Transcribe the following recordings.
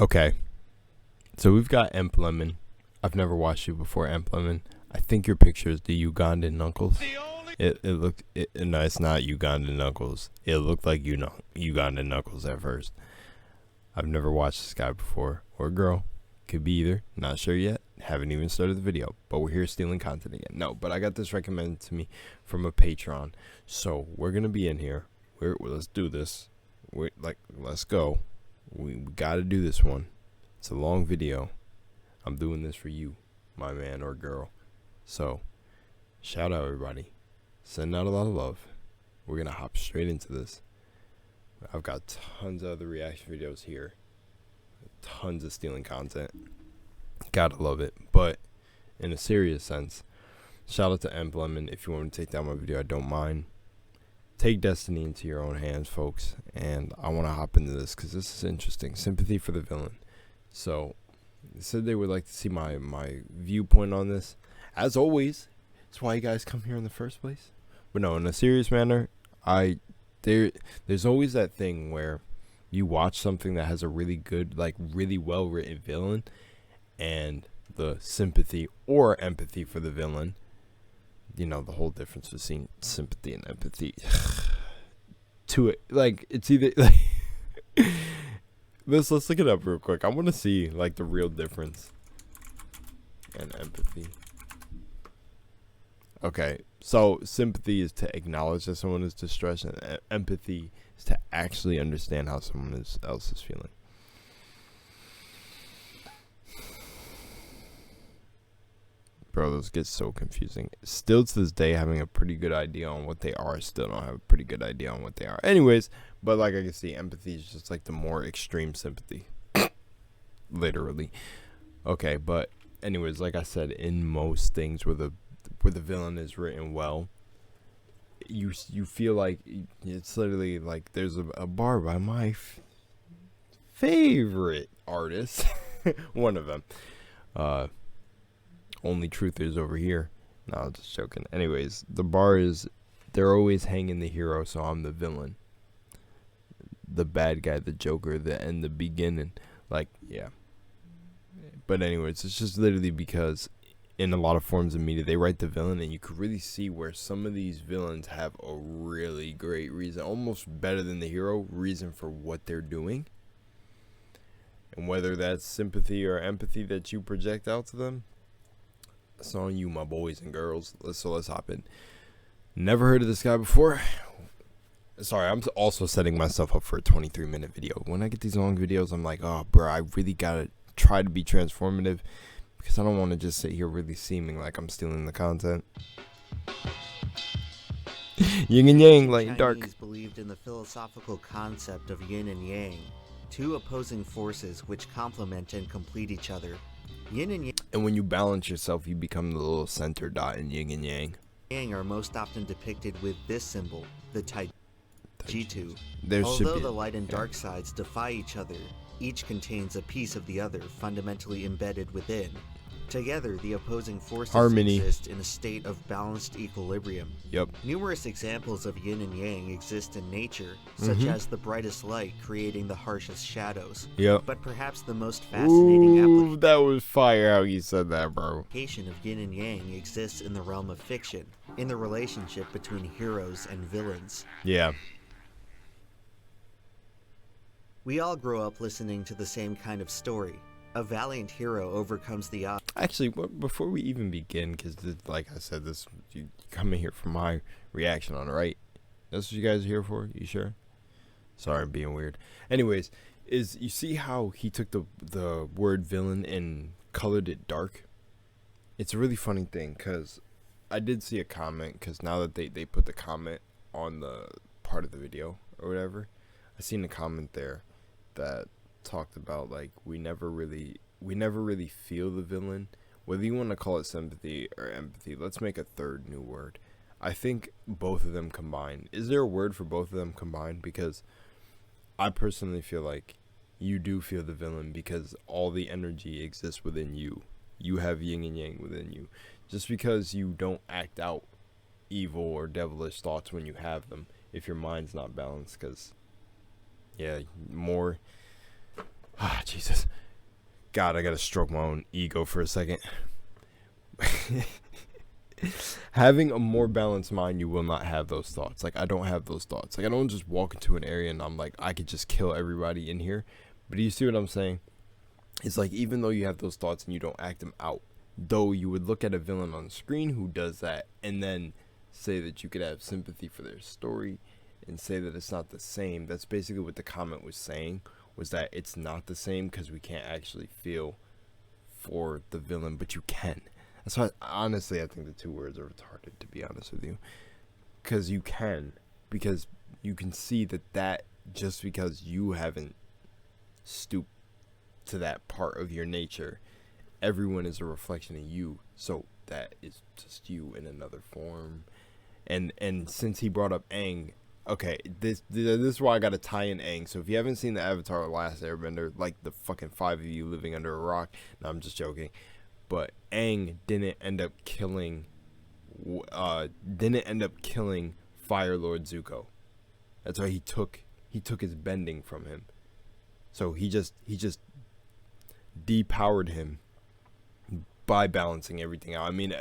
Okay, so we've got EmpLemon. I've never watched you before, EmpLemon. I think your picture is the Ugandan Knuckles. No, it's not Ugandan Knuckles. It looked like Ugandan Knuckles at first. I've never watched this guy before, or girl. Could be either. Not sure yet. Haven't even started the video, but we're here stealing content again. No, but I got this recommended to me from a Patreon, so we're gonna be in here. Let's do this. Let's go. We gotta do this one. It's a long video. I'm doing this for you, my man or girl. So, shout out everybody. Send out a lot of love. We're gonna hop straight into this. I've got tons of other reaction videos here. Tons of stealing content. Gotta love it. But in a serious sense, shout out to EmpLemon. If you want to take down my video, I don't mind. Take destiny into your own hands, folks. And I want to hop into this because this is interesting. Sympathy for the villain. So, they said they would like to see my viewpoint on this. As always, it's why you guys come here in the first place. But no, in a serious manner, there's always that thing where you watch something that has a really good, really well written villain, and the sympathy or empathy for the villain, the whole difference between sympathy and empathy to it, it's either let's look it up real quick. I want to see the real difference and empathy. Okay, so sympathy is to acknowledge that someone is distressed, and empathy is to actually understand how someone else is feeling. Bro, those get so confusing. Still to this day, having a pretty good idea on what they are, still don't have a pretty good idea on what they are. Anyways, but I can see, empathy is just the more extreme sympathy. Literally. Okay, but anyways, like I said, in most things where the villain is written well, you feel like it's literally there's a bar by my favorite artist. One of them. Only truth is over here. No, just joking. Anyways, the bar is, they're always hanging the hero, so I'm the villain, the bad guy, the Joker, the end, the beginning. Yeah. But anyways, it's just literally because in a lot of forms of media, they write the villain, and you could really see where some of these villains have a really great reason, almost better than the hero, reason for what they're doing. And whether that's sympathy or empathy that you project out to them, it's on you, my boys and girls. Let's hop in. Never heard of this guy before. Sorry, I'm also setting myself up for a 23-minute video. When I get these long videos, I'm like, oh, bro, I really gotta try to be transformative, because I don't want to just sit here really seeming like I'm stealing the content. Yin and yang, light and dark. Chinese believed in the philosophical concept of yin and yang, two opposing forces which complement and complete each other. Yin and yang. And when you balance yourself, you become the little center dot in yin and yang. Yang are most often depicted with this symbol, the Jitu. There Although the light and dark sides defy each other, each contains a piece of the other fundamentally embedded within. Together, the opposing forces exist in a state of balanced equilibrium. Yep. Numerous examples of yin and yang exist in nature, such as the brightest light creating the harshest shadows. Yep. But perhaps the most fascinating application that was fire how you said that, bro. Of yin and yang exists in the realm of fiction, in the relationship between heroes and villains. Yeah. We all grow up listening to the same kind of story. A valiant hero overcomes the odds. Actually, before we even begin, because like I said, you come in here for my reaction on it, right? That's what you guys are here for? You sure? Sorry, I'm being weird. Anyways, you see how he took the word villain and colored it dark? It's a really funny thing, because I did see a comment, because now that they put the comment on the part of the video or whatever, I seen a comment there that talked about we never really feel the villain, whether you want to call it sympathy or empathy. Let's make a third new word. I think both of them combined. Is there a word for both of them combined? Because I personally feel like you do feel the villain, because all the energy exists within you. You have yin and yang within you. Just because you don't act out evil or devilish thoughts when you have them, if your mind's not balanced, because yeah, more Ah, Jesus. God, I gotta stroke my own ego for a second. Having a more balanced mind, you will not have those thoughts. Like, I don't have those thoughts. Like, I don't just walk into an area and I'm like, I could just kill everybody in here. But do you see what I'm saying? It's like, even though you have those thoughts and you don't act them out, though you would look at a villain on the screen who does that and then say that you could have sympathy for their story and say that it's not the same. That's basically what the comment was saying, was that it's not the same because we can't actually feel for the villain, but you can. That's why, honestly, I think the two words are retarded, to be honest with you. Because you can. Because you can see that just because you haven't stooped to that part of your nature, everyone is a reflection of you. So that is just you in another form. And since he brought up Aang, okay, this is why I gotta tie in Aang. So if you haven't seen the Avatar: The Last Airbender, like the fucking 5 of you living under a rock, no, I'm just joking. But Aang didn't end up killing Fire Lord Zuko. That's why he took his bending from him. So he just depowered him by balancing everything out. I mean,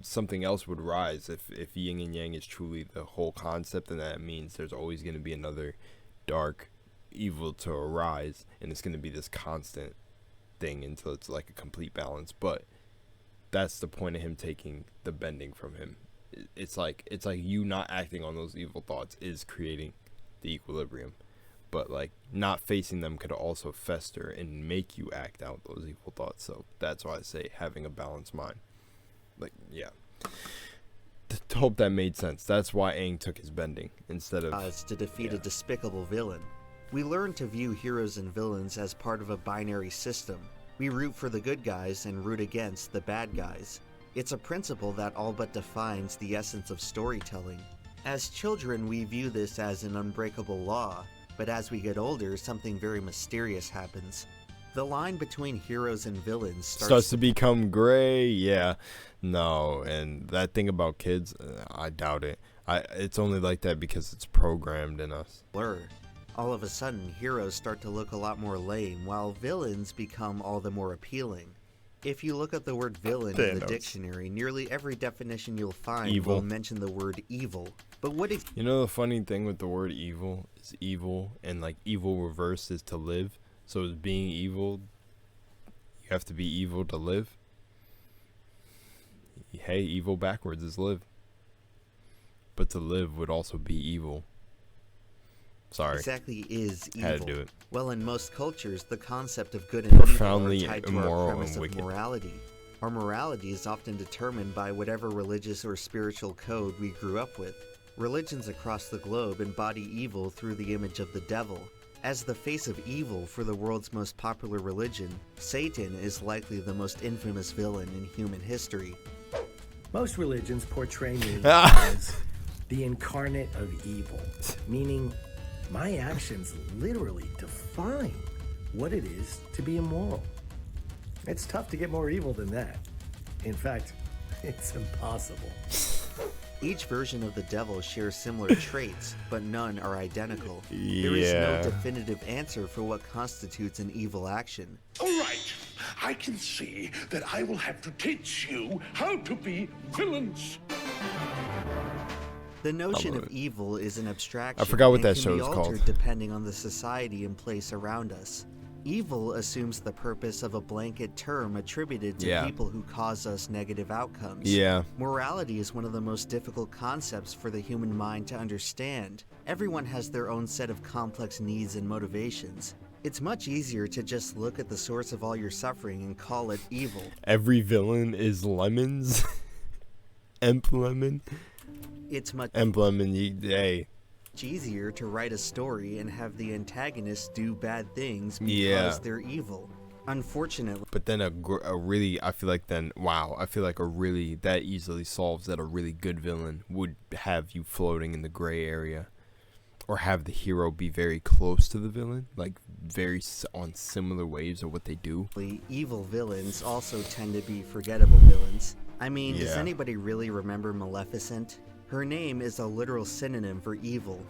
something else would rise if yin and yang is truly the whole concept, and that means there's always going to be another dark evil to arise, and it's going to be this constant thing until it's like a complete balance. But that's the point of him taking the bending from him. It's like you not acting on those evil thoughts is creating the equilibrium, but like not facing them could also fester and make you act out those evil thoughts. So that's why I say having a balanced mind. Like, yeah, hope that made sense. That's why Aang took his bending instead of to defeat a despicable villain. We learn to view heroes and villains as part of a binary system. We root for the good guys and root against the bad guys. It's a principle that all but defines the essence of storytelling. As children, we view this as an unbreakable law, but as we get older, something very mysterious happens. The line between heroes and villains starts to become gray. Yeah, no, and that thing about kids, I doubt it. It's only like that because it's programmed in us. Blur. All of a sudden, heroes start to look a lot more lame, while villains become all the more appealing. If you look at the word villain in the dictionary, nearly every definition you'll find will mention the word evil. But what if... You know the funny thing with the word evil is evil, and like evil reversed is to live. So as being evil, you have to be evil to live. Hey, evil backwards is live. But to live would also be evil. Sorry. Exactly is evil. Had to do it. Well, in most cultures, the concept of good and evil Profoundly are tied to our premise of morality. Our morality is often determined by whatever religious or spiritual code we grew up with. Religions across the globe embody evil through the image of the devil. As the face of evil for the world's most popular religion, Satan is likely the most infamous villain in human history. Most religions portray me as the incarnate of evil, meaning my actions literally define what it is to be immoral. It's tough to get more evil than that. In fact, it's impossible. Each version of the devil shares similar traits, but none are identical. There is no definitive answer for what constitutes an evil action. All right, I can see that I will have to teach you how to be villains. The notion of evil is an abstraction. I forgot what that and show can is be called. altered depending on the society and place around us. Evil assumes the purpose of a blanket term attributed to people who cause us negative outcomes. Yeah. Morality is one of the most difficult concepts for the human mind to understand. Everyone has their own set of complex needs and motivations. It's much easier to just look at the source of all your suffering and call it evil. Every villain is lemons. EmpLemon. It's much easier to write a story and have the antagonists do bad things because they're evil. Unfortunately. But then a really that easily solves that a really good villain would have you floating in the gray area, or have the hero be very close to the villain, like very on similar waves of what they do. Evil villains also tend to be forgettable villains. I mean, does anybody really remember Maleficent? Her name is a literal synonym for evil.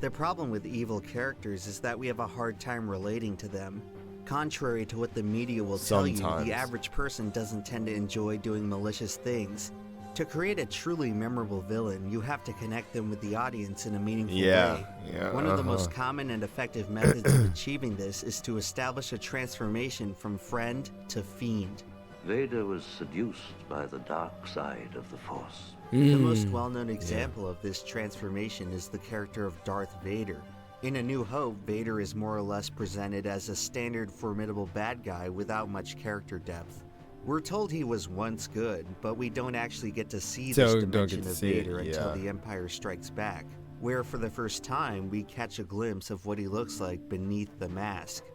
The problem with evil characters is that we have a hard time relating to them. Contrary to what the media will tell you, Sometimes. the average person doesn't tend to enjoy doing malicious things. To create a truly memorable villain, you have to connect them with the audience in a meaningful way. One of the most common and effective methods of achieving this is to establish a transformation from friend to fiend. Vader was seduced by the dark side of the Force. The most well-known example of this transformation is the character of Darth Vader. In A New Hope, Vader is more or less presented as a standard formidable bad guy without much character depth. We're told he was once good, but we don't actually get to see this dimension of Vader until The Empire Strikes Back, where for the first time we catch a glimpse of what he looks like beneath the mask.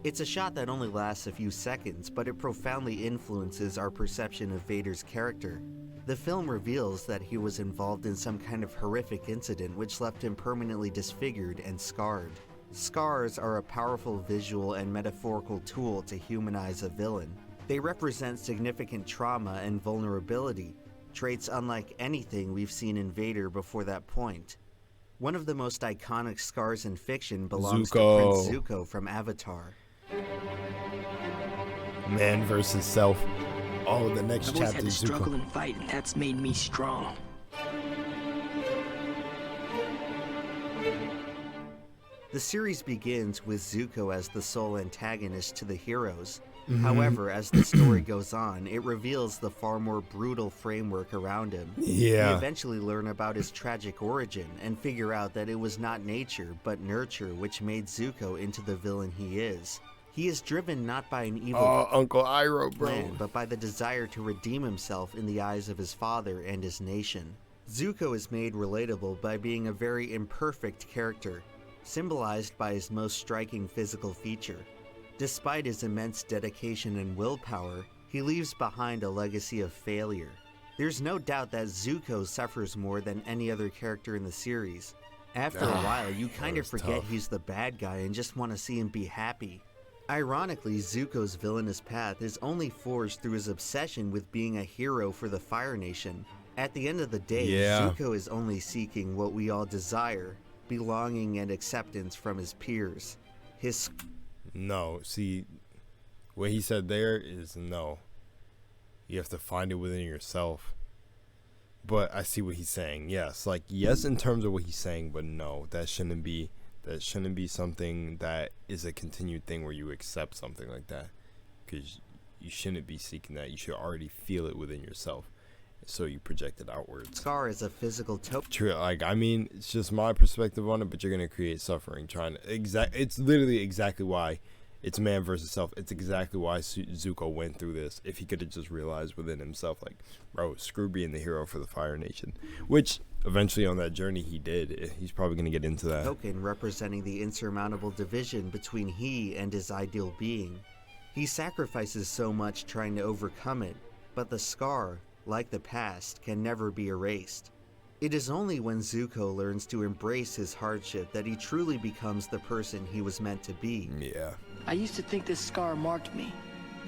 It's a shot that only lasts a few seconds, but it profoundly influences our perception of Vader's character. The film reveals that he was involved in some kind of horrific incident which left him permanently disfigured and scarred. Scars are a powerful visual and metaphorical tool to humanize a villain. They represent significant trauma and vulnerability, traits unlike anything we've seen in Vader before that point. One of the most iconic scars in fiction belongs to Prince Zuko from Avatar. Man versus self. Oh, the next I've always chapter had to is struggle Zuko. and fight, and that's made me strong. The series begins with Zuko as the sole antagonist to the heroes. However, as the story goes on, it reveals the far more brutal framework around him. We eventually learn about his tragic origin and figure out that it was not nature, but nurture which made Zuko into the villain he is. He is driven not by an evil Uncle Iroh, plan, but by the desire to redeem himself in the eyes of his father and his nation. Zuko is made relatable by being a very imperfect character, symbolized by his most striking physical feature. Despite his immense dedication and willpower, he leaves behind a legacy of failure. There's no doubt that Zuko suffers more than any other character in the series. After a while, you kind of forget he's the bad guy and just want to see him be happy. Ironically, Zuko's villainous path is only forged through his obsession with being a hero for the Fire Nation. At the end of the day, Zuko is only seeking what we all desire, belonging and acceptance from his peers. No, see, what he said there is no. You have to find it within yourself. But I see what he's saying. Yes, like yes in terms of what he's saying, but no, that shouldn't be something that is a continued thing where you accept something like that, because you shouldn't be seeking that. You should already feel it within yourself, so you project it outwards. Scar is a physical token. True, like I mean, it's just my perspective on it, but you're gonna create suffering trying to it's literally exactly why it's man versus self. It's exactly why Zuko went through this. If he could have just realized within himself, like, bro, screw being the hero for the Fire Nation, which eventually on that journey he did. He's probably gonna get into that. Token representing the insurmountable division between he and his ideal being. He sacrifices so much trying to overcome it, but the scar, like the past, can never be erased. It is only when Zuko learns to embrace his hardship that he truly becomes the person he was meant to be. Yeah. I used to think this scar marked me,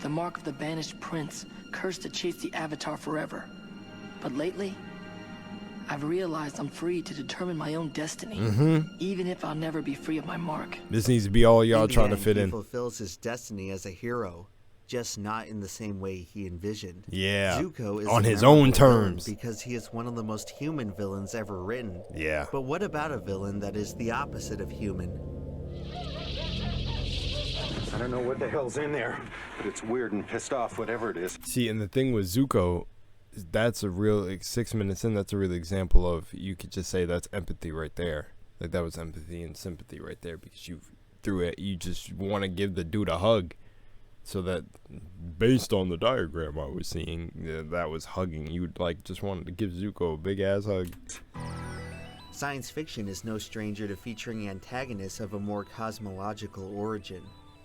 the mark of the banished prince, cursed to chase the Avatar forever. But lately, I've realized I'm free to determine my own destiny, even if I'll never be free of my mark. This needs to be all y'all trying to fit he in. fulfills his destiny as a hero, just not in the same way he envisioned. Yeah. Zuko is on a his memorable own terms. villain because he is one of the most human villains ever written. Yeah. But what about a villain that is the opposite of human? I don't know what the hell's in there, but it's weird and pissed off, whatever it is. See, and the thing with Zuko, that's a real, like, 6 minutes in, that's a real example of, you could just say that's empathy right there. Like, that was empathy and sympathy right there, because you threw it, you just want to give the dude a hug. So that, based on the diagram I was seeing, that was hugging. You like just wanted to give Zuko a big ass hug. Science fiction is no stranger to featuring antagonists of a more cosmological origin.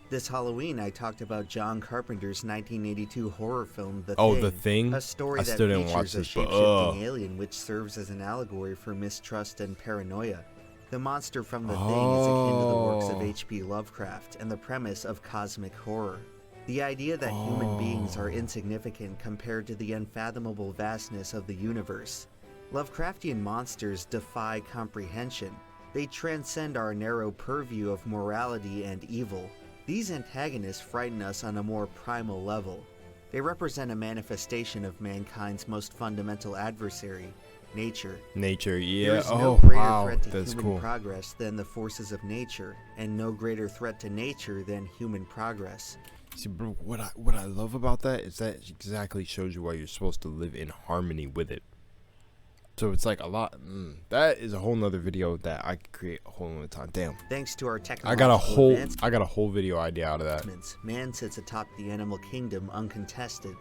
This Halloween, I talked about John Carpenter's 1982 horror film, The Thing? a story I that still didn't watch features a this, but, shape-shifting alien which serves as an allegory for mistrust and paranoia. The monster from The Thing is akin to the works of H.P. Lovecraft and the premise of cosmic horror. The idea that human beings are insignificant compared to the unfathomable vastness of the universe. Lovecraftian monsters defy comprehension. They transcend our narrow purview of morality and evil. These antagonists frighten us on a more primal level. They represent a manifestation of mankind's most fundamental adversary, nature. Nature, There yeah. is Oh, no greater wow, threat to that's human cool. progress than the forces of nature, and no greater threat to nature than human progress. See, bro, what I love about that is that exactly shows you why you're supposed to live in harmony with it. So it's like a lot. That is a whole nother video that I could create a whole nother time. Damn, Thanks to our I technological got a whole advancements, video idea out of that. man sits atop the animal kingdom uncontested.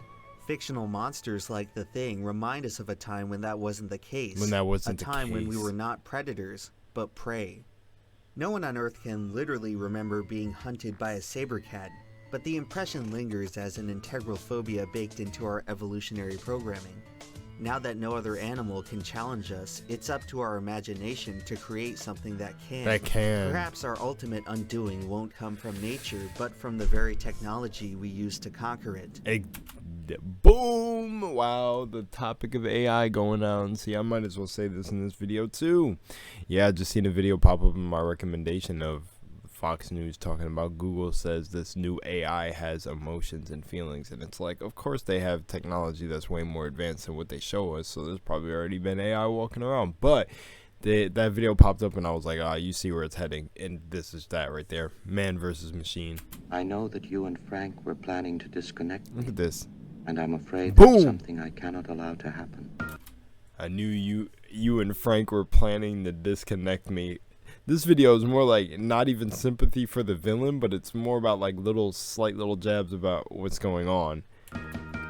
Fictional monsters like the Thing remind us of a time when that wasn't the case. When that wasn't the a time when we case. were not predators, but prey. No one on Earth can literally remember being hunted by a saber cat, but the impression lingers as an integral phobia baked into our evolutionary programming. Now that no other animal can challenge us, it's up to our imagination to create something that can. Perhaps our ultimate undoing won't come from nature, but from the very technology we use to conquer it. Boom! Wow, the topic of AI going on. See, I might as well say this in this video too. Yeah, I just seen a video pop up in my recommendation of Fox News talking about Google says this new AI has emotions and feelings, and it's like, of course they have technology that's way more advanced than what they show us, so there's probably already been AI walking around. But that video popped up and I was like, you see where it's heading, and this is that right there. Man versus machine. I know that you and Frank were planning to disconnect me, Look at this. and I'm afraid Boom! that's something I cannot allow to happen. I knew you and Frank were planning to disconnect me. This video is more like not even sympathy for the villain, but it's more about like slight little jabs about what's going on.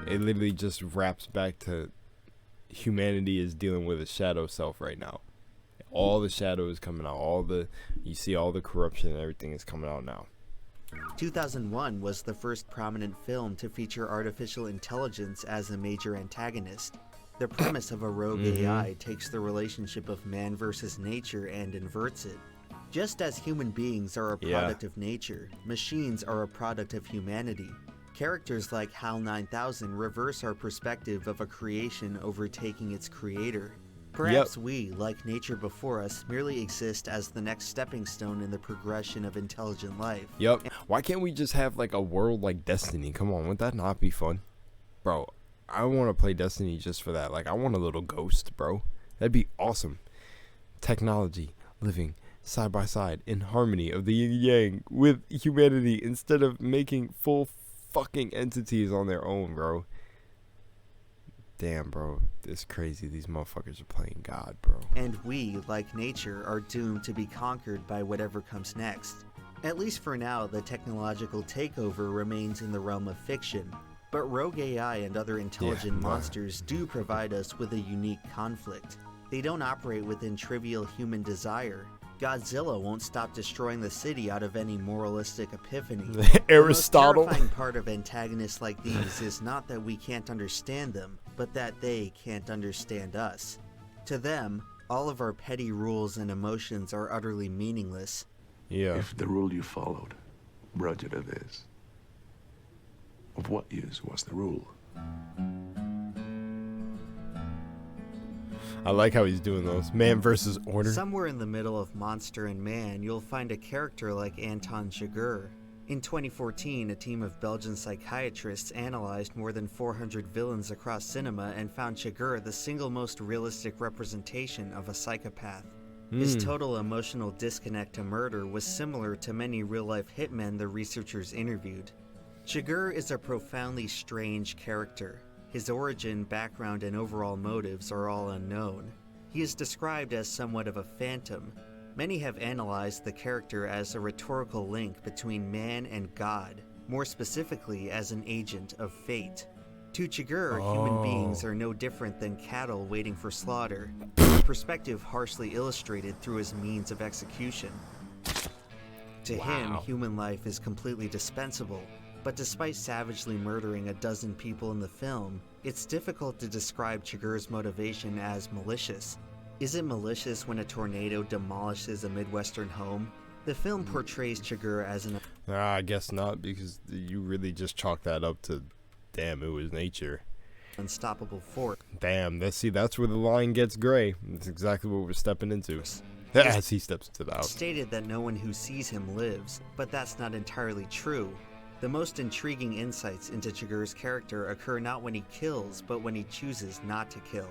It literally just wraps back to humanity is dealing with a shadow self right now. All the shadow is coming out. You see all the corruption and everything is coming out now. 2001 was the first prominent film to feature artificial intelligence as a major antagonist. The premise of a rogue AI takes the relationship of man versus nature and inverts it. Just as human beings are a product of nature, machines are a product of humanity. Characters like HAL 9000 reverse our perspective of a creation overtaking its creator. Perhaps we, like nature before us, merely exist as the next stepping stone in the progression of intelligent life. Yep. Why can't we just have like a world like Destiny? Come on, would that not be fun? Bro, I want to play Destiny just for that. Like, I want a little ghost, bro. That'd be awesome. Technology living side by side in harmony of the yin and yang with humanity instead of making full fucking entities on their own, bro. Damn, bro. It's crazy. These motherfuckers are playing God, bro. And we, like nature, are doomed to be conquered by whatever comes next. At least for now, the technological takeover remains in the realm of fiction. But rogue AI and other intelligent monsters do provide us with a unique conflict. They don't operate within trivial human desire. Godzilla won't stop destroying the city out of any moralistic epiphany. Aristotle. The most terrifying part of antagonists like these is not that we can't understand them, but that they can't understand us. To them, all of our petty rules and emotions are utterly meaningless. Yeah. If the rule you followed brought you to this, of what use was the rule? I like how he's doing those. Man versus order. Somewhere in the middle of monster and man, you'll find a character like Anton Chigurh. In 2014, a team of Belgian psychiatrists analyzed more than 400 villains across cinema and found Chigurh the single most realistic representation of a psychopath. His total emotional disconnect to murder was similar to many real-life hitmen the researchers interviewed. Chigurh is a profoundly strange character. His origin, background, and overall motives are all unknown. He is described as somewhat of a phantom. Many have analyzed the character as a rhetorical link between man and God, more specifically as an agent of fate. To Chigurh, human beings are no different than cattle waiting for slaughter, a perspective harshly illustrated through his means of execution. To him, human life is completely dispensable. But despite savagely murdering a dozen people in the film, it's difficult to describe Chigurh's motivation as malicious. Is it malicious when a tornado demolishes a Midwestern home? The film portrays Chigurh as an I guess not, because you really just chalk that up to, damn, it was nature. unstoppable force. Damn, that's where the line gets gray. That's exactly what we're stepping into. as he steps into the house. Stated that no one who sees him lives, but that's not entirely true. The most intriguing insights into Chigurh's character occur not when he kills, but when he chooses not to kill.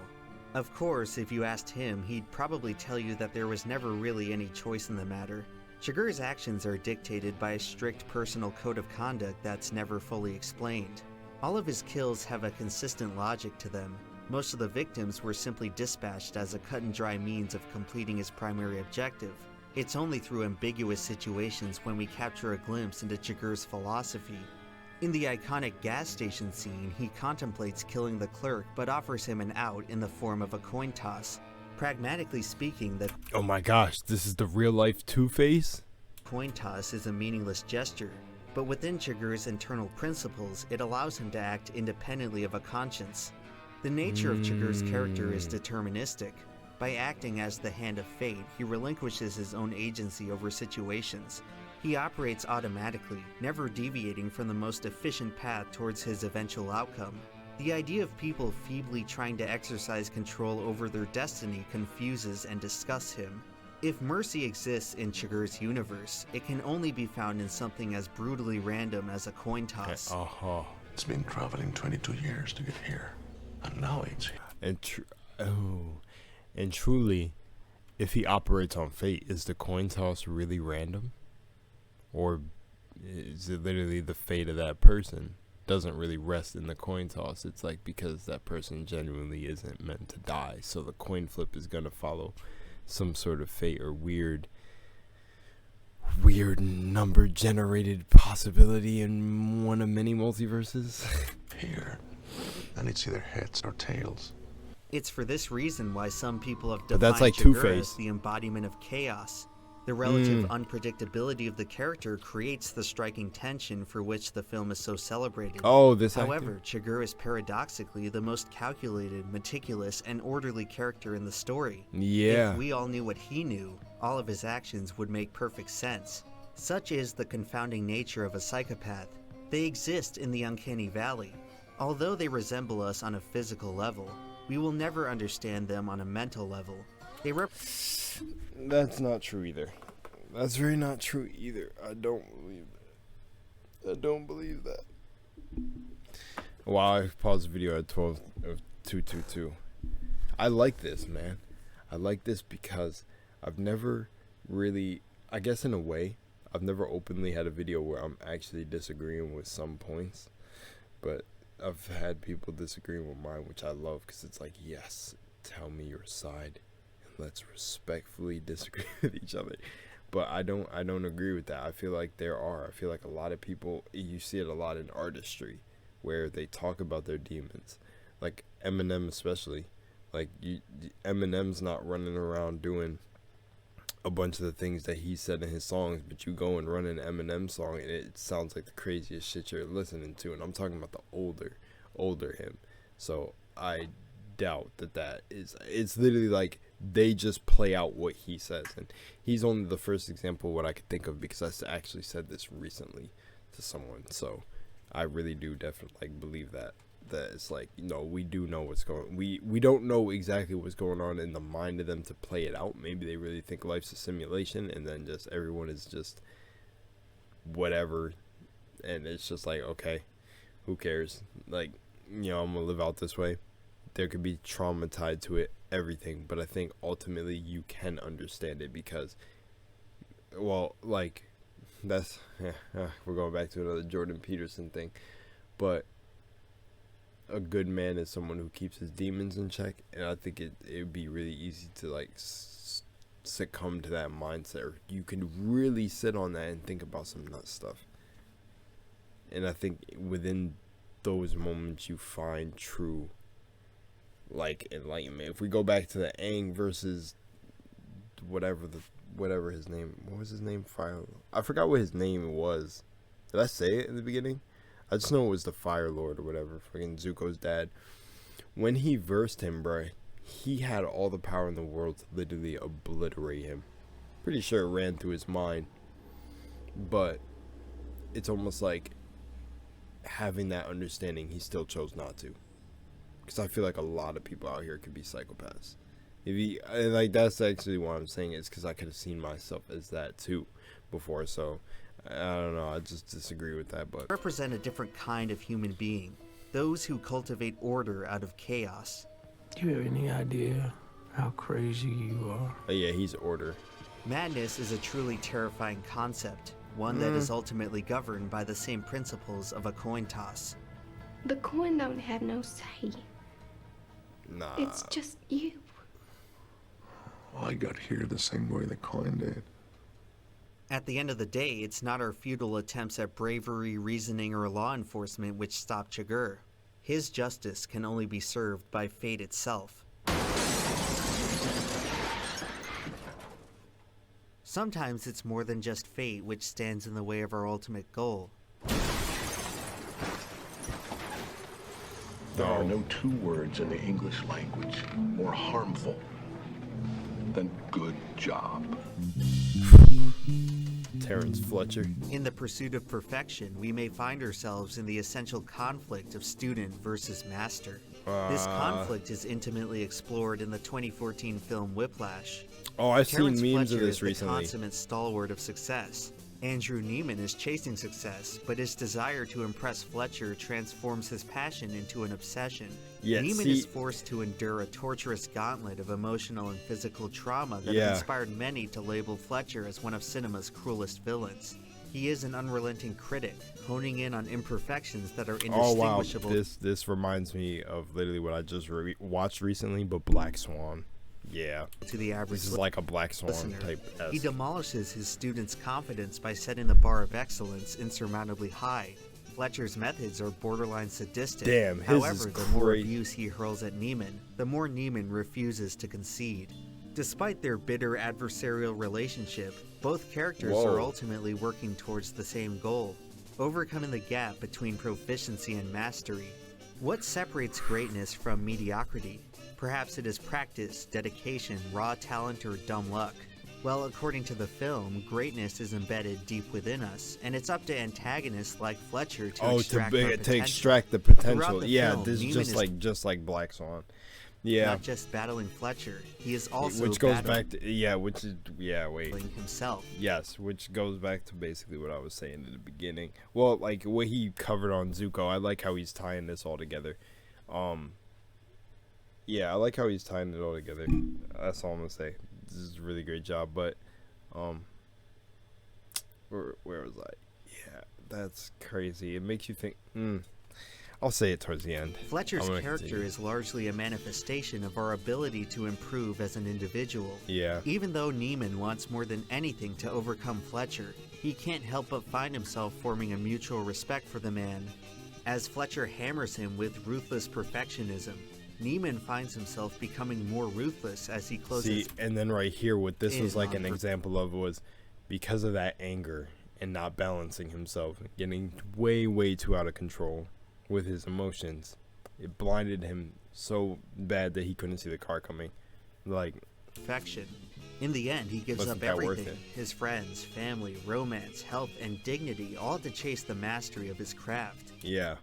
Of course, if you asked him, he'd probably tell you that there was never really any choice in the matter. Chigurh's actions are dictated by a strict personal code of conduct that's never fully explained. All of his kills have a consistent logic to them. Most of the victims were simply dispatched as a cut-and-dry means of completing his primary objective. It's only through ambiguous situations when we capture a glimpse into Chigurh's philosophy. In the iconic gas station scene, he contemplates killing the clerk but offers him an out in the form of a coin toss. Pragmatically speaking, the Oh my gosh, this is the real-life Two-Face? coin toss is a meaningless gesture, but within Chigurh's internal principles, it allows him to act independently of a conscience. The nature of Chigurh's character is deterministic. By acting as the hand of fate, he relinquishes his own agency over situations. He operates automatically, never deviating from the most efficient path towards his eventual outcome. The idea of people feebly trying to exercise control over their destiny confuses and disgusts him. If mercy exists in Chigurh's universe, it can only be found in something as brutally random as a coin toss. It's been traveling 22 years to get here, and now it's here. And truly, if he operates on fate, is the coin toss really random? Or is it literally the fate of that person? Doesn't really rest in the coin toss. It's like because that person genuinely isn't meant to die, so the coin flip is gonna follow some sort of fate or weird number generated possibility in one of many multiverses. Here, and it's either heads or tails. It's for this reason why some people have But defined that's like Chigurh Two-Face. as the embodiment of chaos. The relative unpredictability of the character creates the striking tension for which the film is so celebrated. However, Chigurh is paradoxically the most calculated, meticulous, and orderly character in the story. Yeah. If we all knew what he knew, all of his actions would make perfect sense. Such is the confounding nature of a psychopath. They exist in the uncanny valley. Although they resemble us on a physical level, we will never understand them on a mental level. That's not true either. That's very not true either. I don't believe that. I don't believe that. Wow, I paused the video at 12:222. I like this, man. I like this because I've never really, I guess in a way, I've never openly had a video where I'm actually disagreeing with some points. But I've had people disagreeing with mine, which I love because it's like, yes, tell me your side. Let's respectfully disagree with each other. But I don't agree with that. I feel like I feel like a lot of people, you see it a lot in artistry where they talk about their demons, like Eminem especially. Like Eminem's not running around doing a bunch of the things that he said in his songs, but you go and run an Eminem song and it sounds like the craziest shit you're listening to. And I'm talking about the older him. So I doubt that is, it's literally like they just play out what he says, and he's only the first example of what I could think of because I actually said this recently to someone. So I really do definitely believe that it's like, we do know what's going, we don't know exactly what's going on in the mind of them to play it out. Maybe they really think life's a simulation and then just everyone is just whatever, and it's just like, okay, who cares, like, I'm gonna live out this way. There could be trauma tied to it, everything, but I think ultimately you can understand it because, well, like, that's, we're going back to another Jordan Peterson thing, but a good man is someone who keeps his demons in check, and I think it would be really easy to, like, succumb to that mindset, or you can really sit on that and think about some nut stuff, and I think within those moments you find true, like, enlightenment. If we go back to the Aang versus whatever his name, what was his name? I forgot what his name was. Did I say it in the beginning? I just know it was the Fire Lord or whatever, fucking Zuko's dad. When he versed him, bro, he had all the power in the world to literally obliterate him. Pretty sure it ran through his mind, but it's almost like having that understanding, he still chose not to. Because I feel like a lot of people out here could be psychopaths. If he like, that's actually what I'm saying, is because I could have seen myself as that too before. So I don't know. I just disagree with that. But represent a different kind of human being, those who cultivate order out of chaos. Do you have any idea how crazy you are? oh, yeah, he's order. Madness is a truly terrifying concept, one that is ultimately governed by the same principles of a coin toss. The coin don't have no say. Nah. It's just you. I got here the same way the coin did. At the end of the day, it's not our futile attempts at bravery, reasoning, or law enforcement which stop Chigurh. His justice can only be served by fate itself. Sometimes it's more than just fate which stands in the way of our ultimate goal. There are no two words in the English language more harmful than good job. Terrence Fletcher. In the pursuit of perfection, we may find ourselves in the essential conflict of student versus master. This conflict is intimately explored in the 2014 film Whiplash. Oh, I've Terrence seen memes Fletcher of is this the recently. consummate stalwart of success. Andrew Neiman is chasing success, but his desire to impress Fletcher transforms his passion into an obsession. Yeah, Neiman is forced to endure a torturous gauntlet of emotional and physical trauma that have inspired many to label Fletcher as one of cinema's cruelest villains. He is an unrelenting critic, honing in on imperfections that are indistinguishable. Oh wow, this reminds me of literally what I just watched recently, but Black Swan. Yeah, to the average this is like a Black Swan listener. type. He demolishes his students' confidence by setting the bar of excellence insurmountably high. Fletcher's methods are borderline sadistic. Damn, his However, is the more crazy. abuse he hurls at Neiman, the more Neiman refuses to concede. Despite their bitter adversarial relationship, both characters are ultimately working towards the same goal, overcoming the gap between proficiency and mastery. What separates greatness from mediocrity? Perhaps it is practice, dedication, raw talent, or dumb luck. Well, according to the film, greatness is embedded deep within us, and it's up to antagonists like Fletcher to extract our potential. To extract the potential. Throughout the Yeah, film, this is Neiman just like Black Swan. Yeah, not just battling Fletcher, he is also which goes battling back to himself. Yes, which goes back to basically what I was saying in the beginning. Well, like what he covered on Zuko, I like how he's tying this all together. Yeah, I like how he's tying it all together. That's all I'm gonna say. This is a really great job. But where was I? Yeah, that's crazy. It makes you think. I'll say it towards the end. Fletcher's character is largely a manifestation of our ability to improve as an individual. Yeah. Even though Neiman wants more than anything to overcome Fletcher, he can't help but find himself forming a mutual respect for the man. As Fletcher hammers him with ruthless perfectionism, Neiman finds himself becoming more ruthless as he closes. See, and then right here, what this was like an example of was because of that anger and not balancing himself, getting way too out of control with his emotions. It blinded him so bad that he couldn't see the car coming. Like, perfection. In the end, he gives up everything, his friends, family, romance, health, and dignity, all to chase the mastery of his craft. Yeah.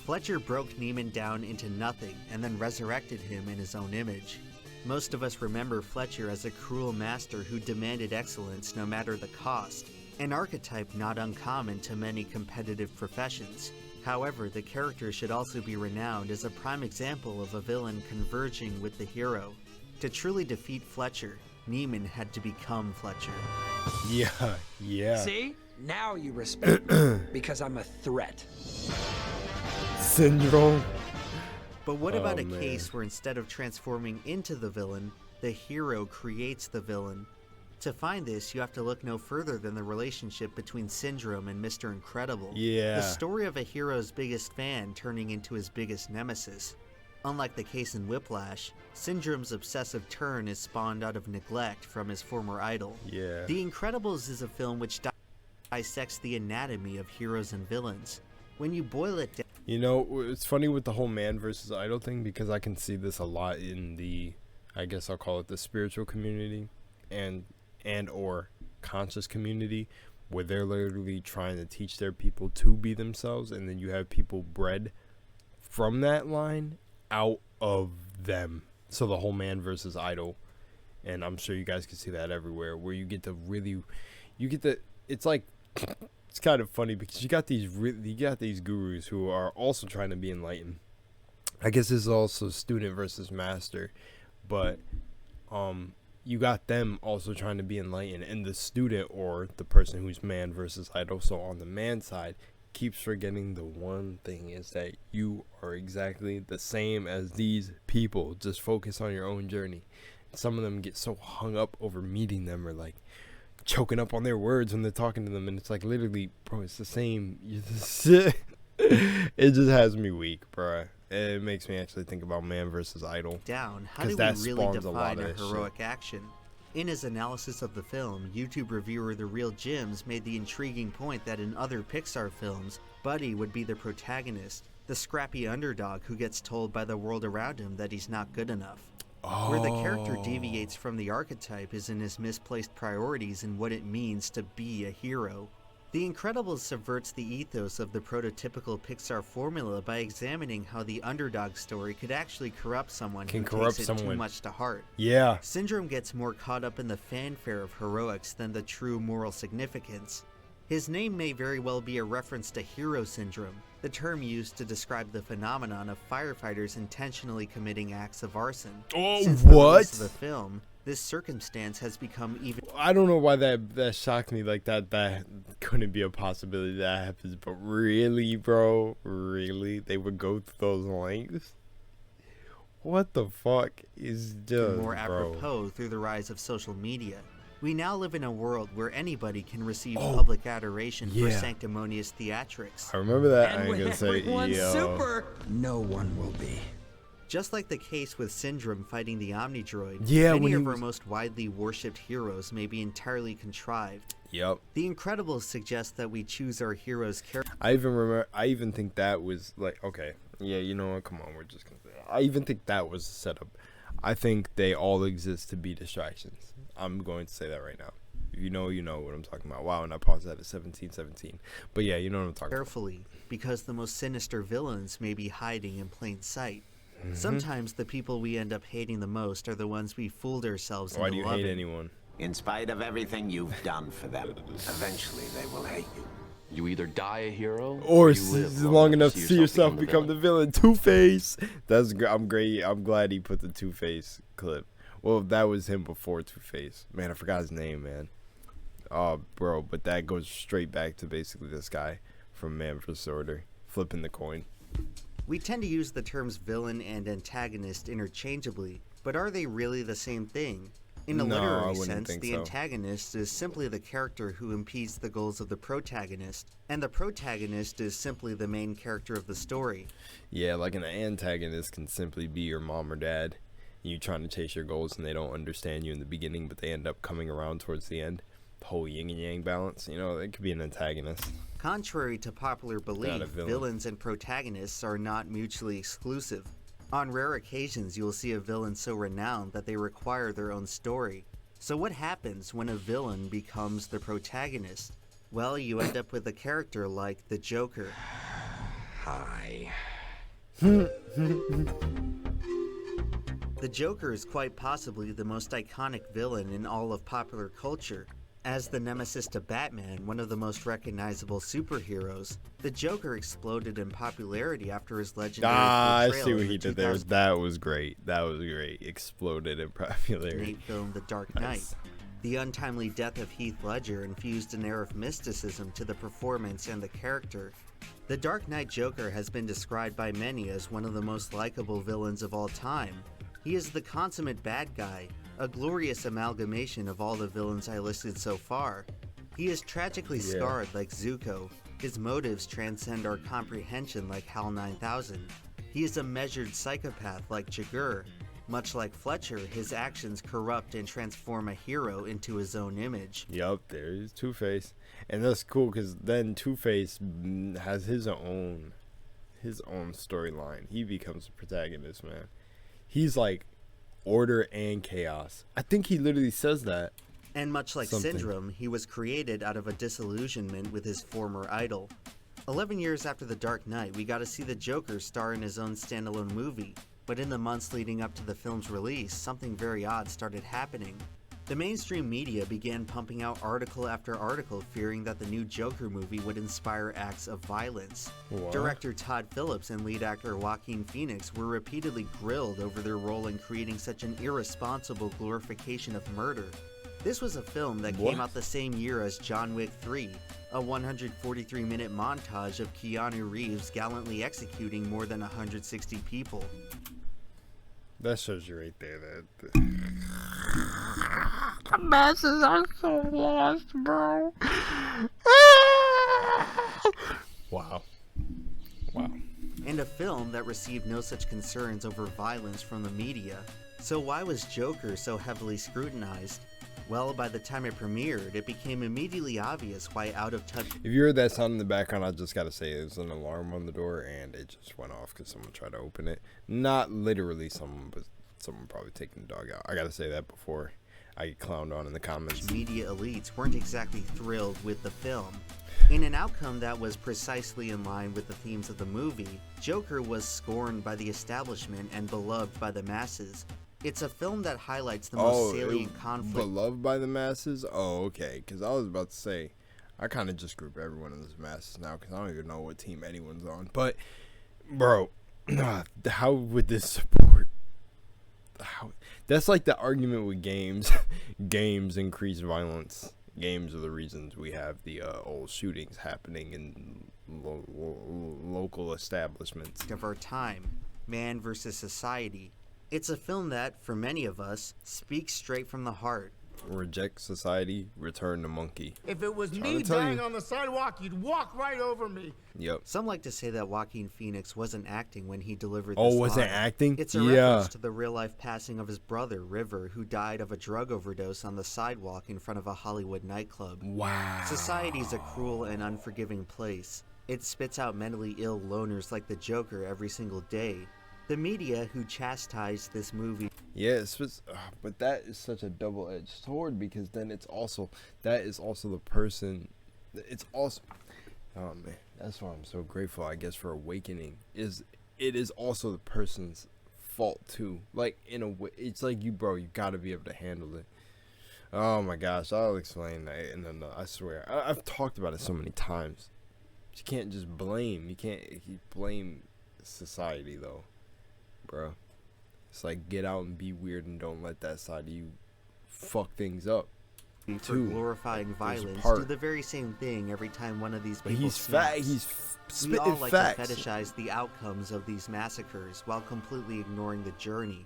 Fletcher broke Neiman down into nothing and then resurrected him in his own image. Most of us remember Fletcher as a cruel master who demanded excellence no matter the cost, an archetype not uncommon to many competitive professions. However, the character should also be renowned as a prime example of a villain converging with the hero. To truly defeat Fletcher, Neiman had to become Fletcher. Yeah. See? Now you respect me, because I'm a threat. Syndrome. But what about a case where instead of transforming into the villain, the hero creates the villain? To find this, you have to look no further than the relationship between Syndrome and Mr. Incredible. Yeah. The story of a hero's biggest fan turning into his biggest nemesis. Unlike the case in Whiplash, Syndrome's obsessive turn is spawned out of neglect from his former idol. Yeah. The Incredibles is a film which dissects the anatomy of heroes and villains. When you boil it down... You know, it's funny with the whole man versus idol thing, because I can see this a lot in the, I guess I'll call it the spiritual community and or conscious community, where they're literally trying to teach their people to be themselves, and then you have people bred from that line out of them. So the whole man versus idol, and I'm sure you guys can see that everywhere, where you get it's like, it's kind of funny because you got these gurus who are also trying to be enlightened. I guess this is also student versus master, but you got them also trying to be enlightened, and the student, or the person who's man versus idol, so on the man side, keeps forgetting the one thing is that you are exactly the same as these people. Just focus on your own journey. Some of them get so hung up over meeting them, or like choking up on their words when they're talking to them, and it's like, literally, bro, it's the same. It just has me weak, bro. It makes me actually think about man versus idol. Down, how do we really define a heroic action? In his analysis of the film, YouTube reviewer The Real Jims made the intriguing point that in other Pixar films, Buddy would be the protagonist, the scrappy underdog who gets told by the world around him that he's not good enough. Where the character deviates from the archetype is in his misplaced priorities and what it means to be a hero. The Incredibles subverts the ethos of the prototypical Pixar formula by examining how the underdog story could actually corrupt someone who takes it too much to heart. Yeah. Syndrome gets more caught up in the fanfare of heroics than the true moral significance. His name may very well be a reference to hero syndrome, the term used to describe the phenomenon of firefighters intentionally committing acts of arson. Since the release of the film, this circumstance has become even... I don't know why that shocked me like that. That couldn't be a possibility that happens, but really, bro? Really? They would go through those lengths? What the fuck is just, more apropos through the rise of social media. We now live in a world where anybody can receive public adoration for sanctimonious theatrics. I remember that. And I ain't gonna say, super, no one will be. Just like the case with Syndrome fighting the Omnidroid, yeah, many of our most widely worshipped heroes may be entirely contrived. Yep. The Incredibles suggests that we choose our heroes carefully. I even think that was like, okay, yeah, you know what? Come on, we're just gonna. I even think that was a setup. I think they all exist to be distractions. I'm going to say that right now. You know what I'm talking about. Wow, and I paused that at 17:17. But yeah, you know what I'm talking carefully, because the most sinister villains may be hiding in plain sight. Sometimes the people we end up hating the most are the ones we fooled ourselves into loving. Why do you hate anyone? In spite of everything you've done for them, eventually they will hate you. You either die a hero, or you live long enough to see yourself become the villain. Two-Face. That's I'm great. I'm glad he put the Two-Face clip. Well, that was him before Two-Face. Man, I forgot his name, man. Oh, bro, but that goes straight back to basically this guy from Man vs. Order, flipping the coin. We tend to use the terms villain and antagonist interchangeably, but are they really the same thing? In a literary sense, the antagonist is simply the character who impedes the goals of the protagonist, and the protagonist is simply the main character of the story. Yeah, like an antagonist can simply be your mom or dad. You trying to chase your goals and they don't understand you in the beginning, but they end up coming around towards the end. The whole yin and yang balance, it could be an antagonist. Contrary to popular belief, villains and protagonists are not mutually exclusive. On rare occasions, you'll see a villain so renowned that they require their own story. So what happens when a villain becomes the protagonist? Well, you end up with a character like the Joker. Hi. The Joker is quite possibly the most iconic villain in all of popular culture. As the nemesis to Batman, one of the most recognizable superheroes, the Joker exploded in popularity after his legendary portrayal. I see what he did there. That was great. That was great. Exploded in popularity. Film The Dark Knight. The untimely death of Heath Ledger infused an air of mysticism to the performance and the character. The Dark Knight Joker has been described by many as one of the most likable villains of all time. He is the consummate bad guy, a glorious amalgamation of all the villains I listed so far. He is tragically scarred like Zuko. His motives transcend our comprehension like HAL 9000. He is a measured psychopath like Chigurh. Much like Fletcher, his actions corrupt and transform a hero into his own image. Yup, there's Two-Face. And that's cool because then Two-Face has his own storyline. He becomes the protagonist, man. He's like order and chaos. I think he literally says that. And much like Syndrome, he was created out of a disillusionment with his former idol. 11 years after The Dark Knight, we got to see the Joker star in his own standalone movie. But in the months leading up to the film's release, something very odd started happening. The mainstream media began pumping out article after article fearing that the new Joker movie would inspire acts of violence. What? Director Todd Phillips and lead actor Joaquin Phoenix were repeatedly grilled over their role in creating such an irresponsible glorification of murder. This was a film that came out the same year as John Wick 3, a 143-minute montage of Keanu Reeves gallantly executing more than 160 people. That shows you right there that The masses are so lost, bro. Wow. And a film that received no such concerns over violence from the media. So why was Joker so heavily scrutinized? Well, by the time it premiered, it became immediately obvious why out-of-touch... If you heard that sound in the background, I just gotta say there's an alarm on the door and it just went off because someone tried to open it. Not literally someone, but someone probably taking the dog out. I gotta say that before I get clowned on in the comments. Media elites weren't exactly thrilled with the film. In an outcome that was precisely in line with the themes of the movie, Joker was scorned by the establishment and beloved by the masses. It's a film that highlights the most salient conflict. Beloved by the masses? Oh, okay. Because I was about to say, I kind of just group everyone in the masses now because I don't even know what team anyone's on. But, bro, how would this support? That's like the argument with games. Games increase violence. Games are the reasons we have the old shootings happening in local establishments. Of our time, man versus society. It's a film that, for many of us, speaks straight from the heart. Reject society, return to monkey. If it was me dying on the sidewalk, you'd walk right over me. Yep. Some like to say that Joaquin Phoenix wasn't acting when he delivered this wasn't line. acting? It's a reference to the real-life passing of his brother, River, who died of a drug overdose on the sidewalk in front of a Hollywood nightclub. Wow. Society's a cruel and unforgiving place. It spits out mentally ill loners like the Joker every single day. The media who chastised this movie. Yes, but that is such a double-edged sword because then that is also the person. It's also, oh man, that's why I'm so grateful, I guess, for Awakening. It is also the person's fault too. Like in a way, it's like you gotta be able to handle it. Oh my gosh, I'll explain that, and then I swear, I've talked about it so many times. You can't just blame. You can't blame society though. Bro, it's like get out and be weird and don't let that side of you fuck things up. For glorifying violence, do the very same thing every time one of these people snaps. He's spitting facts. We all like facts. to fetishize the outcomes of these massacres while completely ignoring the journey.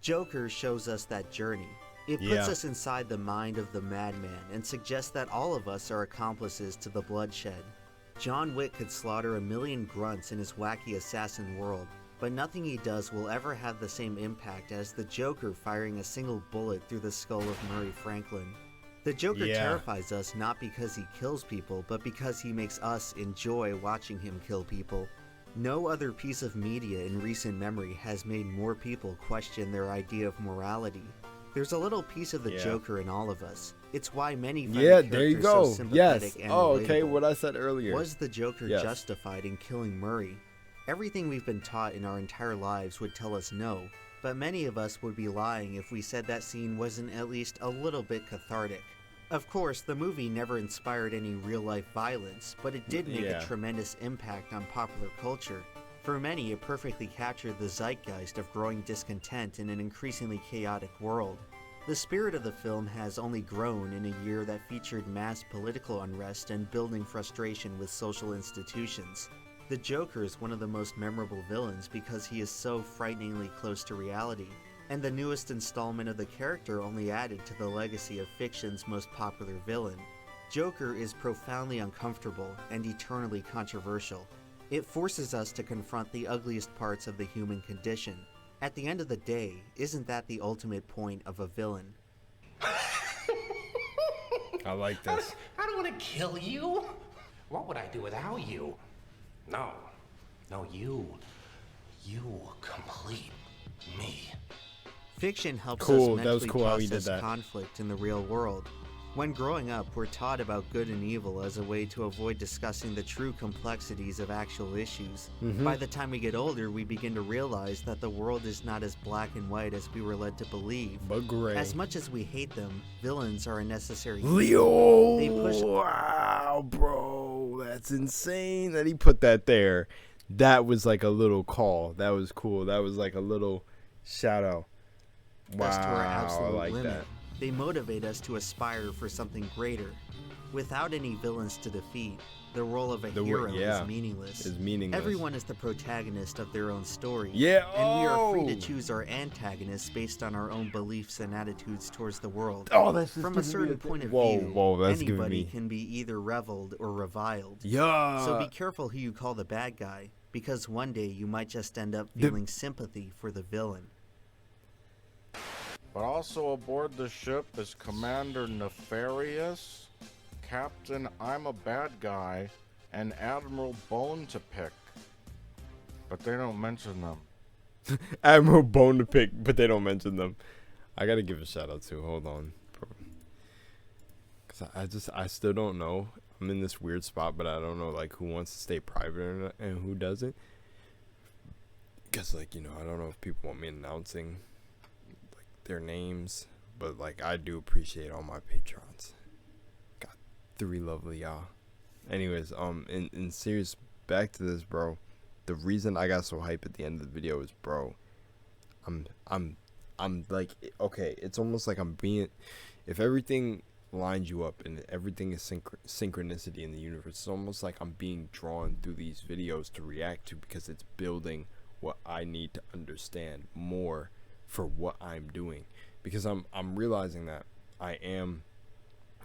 Joker shows us that journey. It puts us inside the mind of the madman and suggests that all of us are accomplices to the bloodshed. John Wick could slaughter 1 million grunts in his wacky assassin world, but nothing he does will ever have the same impact as the Joker firing a single bullet through the skull of Murray Franklin. The Joker terrifies us not because he kills people, but because he makes us enjoy watching him kill people. No other piece of media in recent memory has made more people question their idea of morality. There's a little piece of the Joker in all of us. It's why many find the there you character go. so sympathetic and okay, relatable. what I said earlier. Was the Joker justified in killing Murray? Everything we've been taught in our entire lives would tell us no, but many of us would be lying if we said that scene wasn't at least a little bit cathartic. Of course, the movie never inspired any real-life violence, but it did make a tremendous impact on popular culture. For many, it perfectly captured the zeitgeist of growing discontent in an increasingly chaotic world. The spirit of the film has only grown in a year that featured mass political unrest and building frustration with social institutions. The Joker is one of the most memorable villains because he is so frighteningly close to reality, and the newest installment of the character only added to the legacy of fiction's most popular villain. Joker is profoundly uncomfortable and eternally controversial. It forces us to confront the ugliest parts of the human condition. At the end of the day, isn't that the ultimate point of a villain? I like this. I don't want to kill you. What would I do without you? No, you complete me. Fiction helps us mentally process conflict in the real world. When growing up, we're taught about good and evil as a way to avoid discussing the true complexities of actual issues. By the time we get older, we begin to realize that the world is not as black and white as we were led to believe. But gray. As much as we hate them, villains are a necessary Leo! They push. Wow, bro. That's insane that he put that there. That was like a little call. That was cool. That was like a little shout out. Wow, us to our absolute I like limit. that. They motivate us to aspire for something greater. Without any villains to defeat, the role of a hero is meaningless. Everyone is the protagonist of their own story. Yeah, and we are free to choose our antagonists based on our own beliefs and attitudes towards the world. Oh, that's from a certain point of view. That's anybody can be either reveled or reviled. Yeah. So be careful who you call the bad guy, because one day you might just end up feeling sympathy for the villain. But also aboard the ship is Commander Nefarious, Captain I'm a Bad Guy, and Admiral Bone to Pick. But they don't mention them. Admiral Bone to Pick, but they don't mention them. I gotta give a shout out to. Hold on. Cause I still don't know. I'm in this weird spot, but I don't know like who wants to stay private and who doesn't. Cause like, you know, I don't know if people want me announcing their names, but like I do appreciate all my patrons. Got 3 lovely y'all. Anyways, in serious, back to this, bro. The reason I got so hype at the end of the video is, bro, I'm like, okay, it's almost like I'm being, if everything lines you up and everything is synchronicity in the universe, it's almost like I'm being drawn through these videos to react to, because it's building what I need to understand more for what I'm doing, because I'm realizing that I am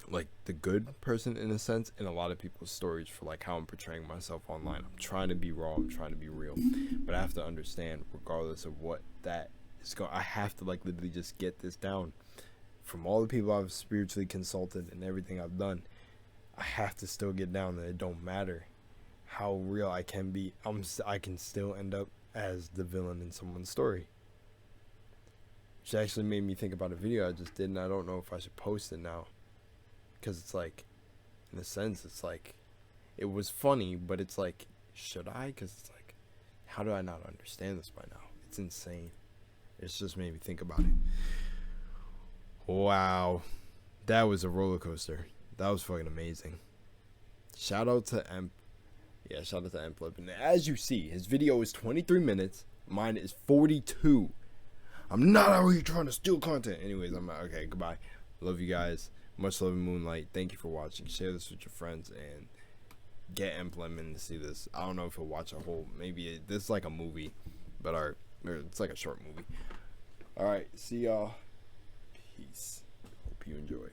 like the good person in a sense in a lot of people's stories for like how I'm portraying myself online. I'm trying to be raw, I'm trying to be real, but I have to understand, regardless of what that is going, I have to like literally just get this down from all the people I've spiritually consulted and everything I've done. I have to still get down that it don't matter how real I can be, I can still end up as the villain in someone's story. Which actually made me think about a video I just did, and I don't know if I should post it now, because it's like, in a sense, it's like, it was funny, but it's like, should I? Because it's like, how do I not understand this by now? It's insane. It's just made me think about it. Wow, that was a roller coaster. That was fucking amazing. Shout out to shout out to EmpLemon. As you see, his video is 23 minutes. Mine is 42. I'm not out here trying to steal content. Anyways, I'm out. Okay, goodbye. Love you guys. Much love and moonlight. Thank you for watching. Share this with your friends and get EmpLemon to see this. I don't know if he'll watch a whole, maybe this is like a movie, but it's like a short movie. Alright, see y'all. Peace. Hope you enjoyed.